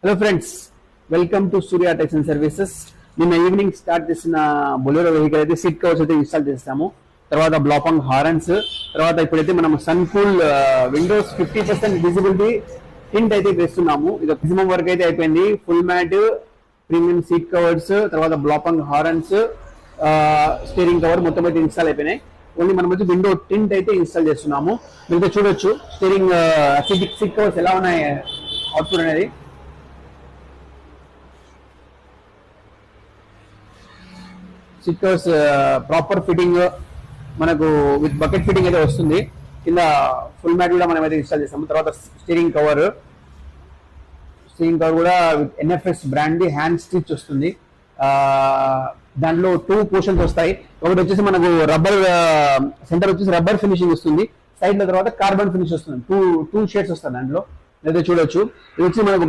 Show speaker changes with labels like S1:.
S1: Hello friends, welcome to Surya techs and services. నిన్న evening start చేసిన Bolero vehicle అయితే seat covers అయితే install చేస్తాము. తర్వాత బ్లాపాంగ్ హారన్స్, తర్వాత ఇప్పుడైతే మనం sun cool windows 50% visibility tint అయితే వేస్తున్నాము. ఇక మాక్సిమం వర్క్ అయితే అయిపోయింది. Full mat, premium seat covers, తర్వాత బ్లాపాంగ్ హారన్స్, స్టీరింగ్ కవర్ మొత్తం అయితే ఇన్స్టాల్ అయిపోయినాయి. ఓన్లీ మనం వచ్చి విండో టింట్ అయితే ఇన్స్టాల్ చేస్తున్నాము. మీరు చూడొచ్చు స్టీరింగ్ సీట్ కవర్స్ ఎలా ఉన్నాయి అవుట్పుట్ అనేది. సీట్ కవర్స్ ప్రాపర్ ఫిట్టింగ్ మనకు విత్ బకెట్ ఫిట్టింగ్ అయితే వస్తుంది. కింద ఫుల్ మ్యాట్ కూడా మనం అయితే ఇన్స్టాల్ చేస్తాము. తర్వాత స్టీరింగ్ కవర్ కూడా with NFS brand hand stitch వస్తుంది. దాంట్లో 2 పోర్షన్స్ వస్తాయి. ఒకటి వచ్చేసి మనకు రబ్బర్ సెంటర్ వచ్చేసి రబ్బర్ ఫినిషింగ్ వస్తుంది, సైడ్ లో తర్వాత కార్బన్ ఫినిష్ వస్తుంది. టూ షేడ్స్ వస్తాయి దాంట్లో. అయితే చూడొచ్చు. ఇది వచ్చి మనకు